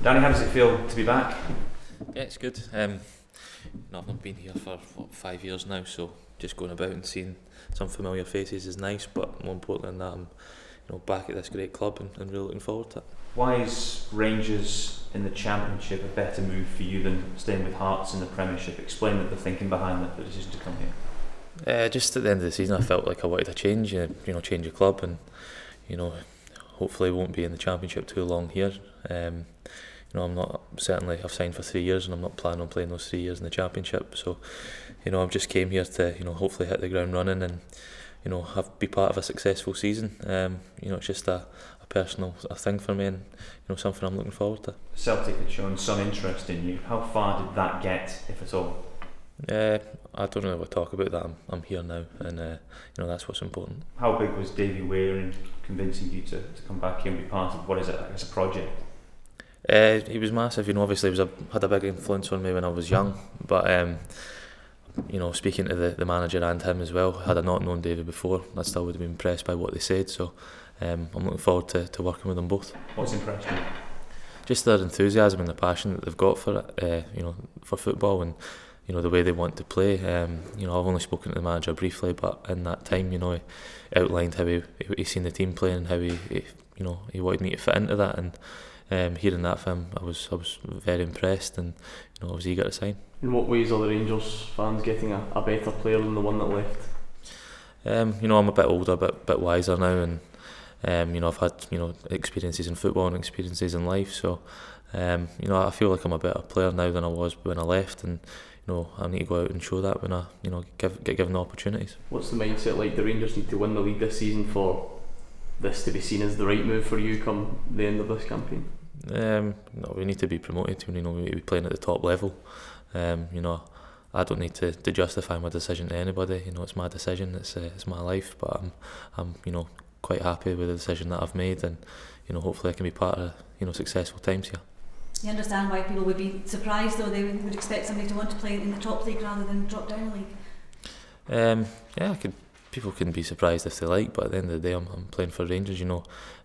Danny, how does it feel to be back? Yeah, it's good. No, I've not been here for 5 years now, so just going about and seeing some familiar faces is nice. But more important than that, I'm back at this great club and really looking forward to it. Why is Rangers in the Championship a better move for you than staying with Hearts in the Premiership? Explain the thinking behind the decision to come here. Just at the end of the season, I felt like I wanted a change. Change of club, and hopefully won't be in the Championship too long here. I've signed for 3 years and I'm not planning on playing those 3 years in the Championship, so I've just came here to hopefully hit the ground running and be part of a successful season. It's just a personal thing for me, and something I'm looking forward to. Celtic had shown some interest in you. How far did that get, if at all? I don't really want to talk about that. I'm here now, and that's what's important. How big was Davy Weir in convincing you to come back here and be part of what is it, I guess, a project? He was massive. Obviously he had a big influence on me when I was young, but speaking to the manager and him as well, had I not known David before, I still would have been impressed by what they said, so I'm looking forward to working with them both. What's impressed you? Just their enthusiasm and the passion that they've got for it, for football, and the way they want to play. I've only spoken to the manager briefly, but in that time, he outlined how he seen the team playing and how he wanted me to fit into that, and hearing that from him, I was very impressed, and I was eager to sign. In what ways are the Rangers fans getting a better player than the one that left? I'm a bit older, a bit wiser now, and I've had experiences in football and experiences in life, so I feel like I'm a better player now than I was when I left, and I need to go out and show that when I get given the opportunities. What's the mindset like? The Rangers need to win the league this season for this to be seen as the right move for you come the end of this campaign? No, we need to be promoted. We need to be playing at the top level. I don't need to justify my decision to anybody. It's my decision. It's my life. But I'm quite happy with the decision that I've made, and hopefully I can be part of successful times here. You understand why people would be surprised, though? They would expect somebody to want to play in the top league rather than drop down a league. People can be surprised if they like, but at the end of the day, I'm playing for Rangers. And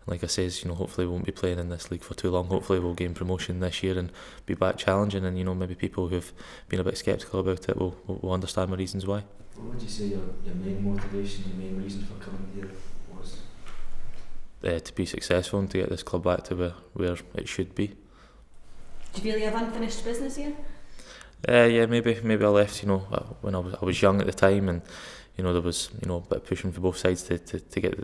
like I says, hopefully we won't be playing in this league for too long. Hopefully we'll gain promotion this year and be back challenging. And maybe people who've been a bit sceptical about it will understand my reasons why. What would you say your main motivation, your main reason for coming here was? To be successful and to get this club back to where it should be. Do you feel you have unfinished business here? Yeah, maybe I left when I was young at the time, and there was a bit of pushing for both sides to get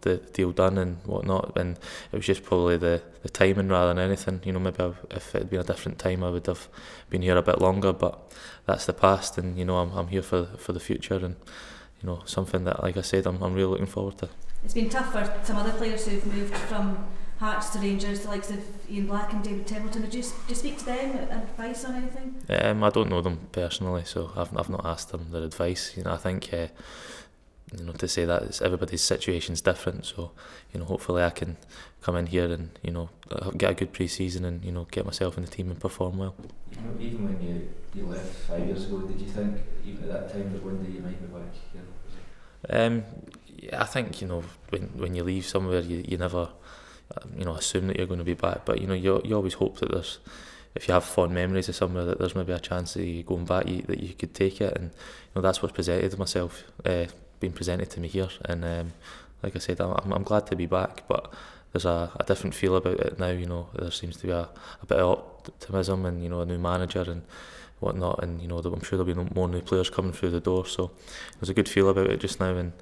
the deal done and whatnot, and it was just probably the timing rather than anything. Maybe if it had been a different time, I would have been here a bit longer, but that's the past, and I'm here for the future, and something that, like I said, I'm really looking forward to. It's been tough for some other players who've moved from Hearts to Rangers, the likes of Ian Black and David Templeton. Do you speak to them, advice on anything? I don't know them personally, so I've not asked them their advice. I think to say that everybody's situation's different, so hopefully I can come in here and get a good pre-season and get myself in the team and perform well. Even when you left 5 years ago, did you think even at that time that one day you might be back here? Yeah, I think when you leave somewhere, you never assume that you're going to be back, but you always hope that if you have fond memories of somewhere, that there's maybe a chance that you going back, that you could take it, and that's what's been presented to me here, and like I said, I'm glad to be back, but there's a different feel about it now. There seems to be a bit of optimism, and a new manager and whatnot, and I'm sure there'll be more new players coming through the door, so there's a good feel about it just now, and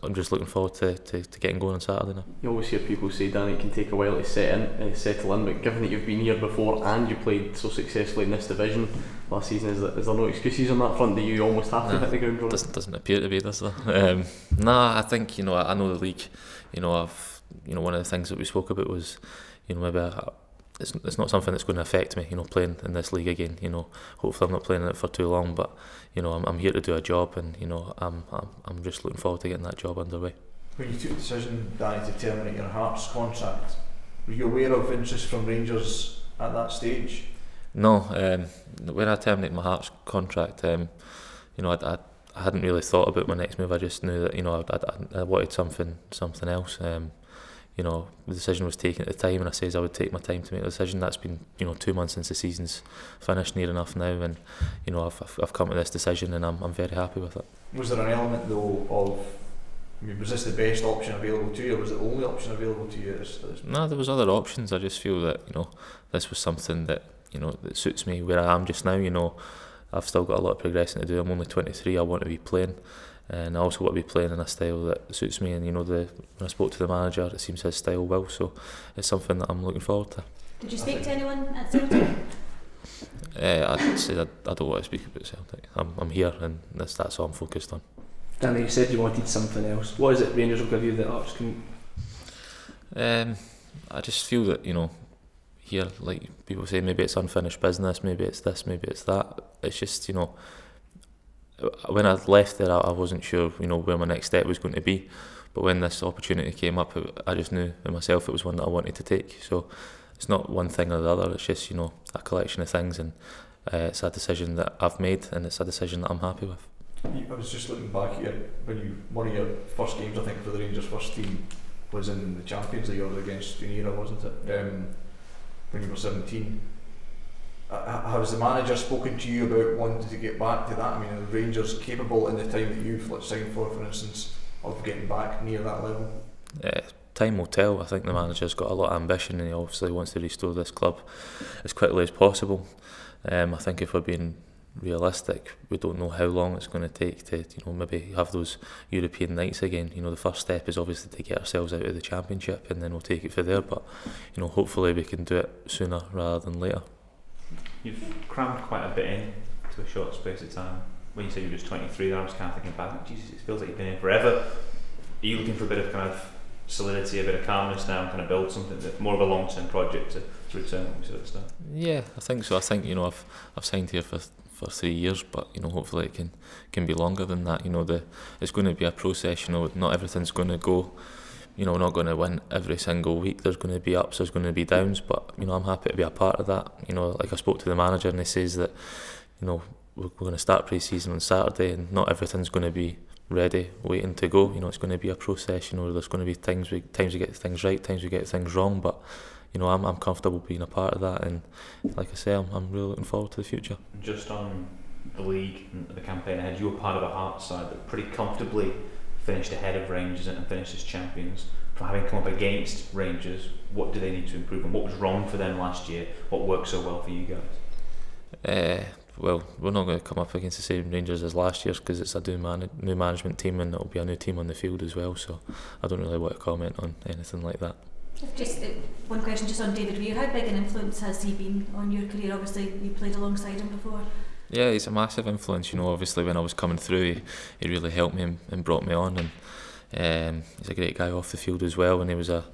I'm just looking forward to getting going on Saturday now. You always hear people say, Danny, it can take a while to settle in, but given that you've been here before and you played so successfully in this division last season, is there no excuses on that front? Do you almost have to hit the ground running? Doesn't appear to be, does there? I think I know the league. One of the things that we spoke about was maybe it's not something that's going to affect me, playing in this league again. Hopefully I'm not playing in it for too long, but I'm here to do a job, and I'm just looking forward to getting that job underway. When you took the decision, Danny, to terminate your Hearts contract, were you aware of interest from Rangers at that stage? No, when I terminated my Hearts contract, I hadn't really thought about my next move. I just knew that I wanted something else. you know, the decision was taken at the time, and I says I would take my time to make the decision. That's been, you know, 2 months since the season's finished, near enough now, and you know, I've come to this decision, and I'm very happy with it. Was there an element though of, I mean, was this the best option available to you, or was it the only option available to you? No, there was other options. I just feel that, you know, this was something that, you know, that suits me where I am just now. You know, I've still got a lot of progressing to do. I'm only 23. I want to be playing, and I also want to be playing in a style that suits me. And you know, when I spoke to the manager, it seems his style will. So it's something that I'm looking forward to. Did you speak to anyone at Celtic? I'd say I don't want to speak about Celtic. I'm here, and that's all I'm focused on. Danny, you said you wanted something else. What is it Rangers will give you that Hearts couldn't? I just feel that, you know, here, like people say, maybe it's unfinished business, maybe it's this, maybe it's that. It's just, you know, when I left there, I wasn't sure, you know, where my next step was going to be. But when this opportunity came up, I just knew in myself it was one that I wanted to take. So it's not one thing or the other. It's just, you know, a collection of things, and it's a decision that I've made, and it's a decision that I'm happy with. I was just looking back here when one of your first games, I think, for the Rangers first team was in the Champions League against Dunera, wasn't it? When you were 17. Has the manager spoken to you about wanting to get back to that? I mean, are the Rangers capable in the time that you've signed for instance, of getting back near that level? Time will tell. I think the manager's got a lot of ambition, and he obviously wants to restore this club as quickly as possible. I think if we're being realistic, we don't know how long it's going to take to, you know, maybe have those European nights again. You know, the first step is obviously to get ourselves out of the Championship, and then we'll take it from there. But you know, hopefully we can do it sooner rather than later. You've crammed quite a bit in to a short space of time. When you say you're just 23, I was kind of thinking back, Jesus, it feels like you've been in forever. Are you looking for a bit of kind of solidity, a bit of calmness now, and kind of build something that's more of a long-term project to return, like we said at the start? Yeah, I think so. I think, you know, I've signed here for 3 years, but you know, hopefully it can be longer than that. You know, it's going to be a process. You know, not everything's going to go. You know, we're not going to win every single week. There's going to be ups, there's going to be downs, but you know, I'm happy to be a part of that. You know, like I spoke to the manager, and he says that, you know, we're going to start pre-season on Saturday, and not everything's going to be ready, waiting to go. You know, it's going to be a process. You know, there's going to be times we get things right, times we get things wrong, but you know, I'm comfortable being a part of that, and like I say, I'm really looking forward to the future. Just on the league and the campaign ahead, you were part of a Hearts side that pretty comfortably finished ahead of Rangers and finished as champions. From having come up against Rangers, what do they need to improve on? What was wrong for them last year? What worked so well for you guys? Well, we're not going to come up against the same Rangers as last year's, because it's a new management team, and it'll be a new team on the field as well, so I don't really want to comment on anything like that. Just one question just on David Weir. How big an influence has he been on your career? Obviously you played alongside him before. Yeah, he's a massive influence. You know, obviously when I was coming through, he really helped me and brought me on, and he's a great guy off the field as well, and he was a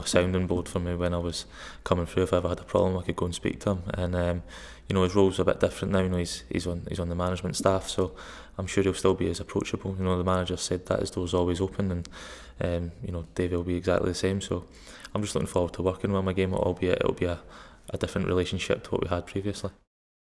sounding board for me when I was coming through. If I ever had a problem, I could go and speak to him, and you know, his role's a bit different now. You know, he's on the management staff, so I'm sure he'll still be as approachable. You know, the manager said that his door's always open, and you know, Davey will be exactly the same. So I'm just looking forward to working with him again, albeit it'll be a different relationship to what we had previously.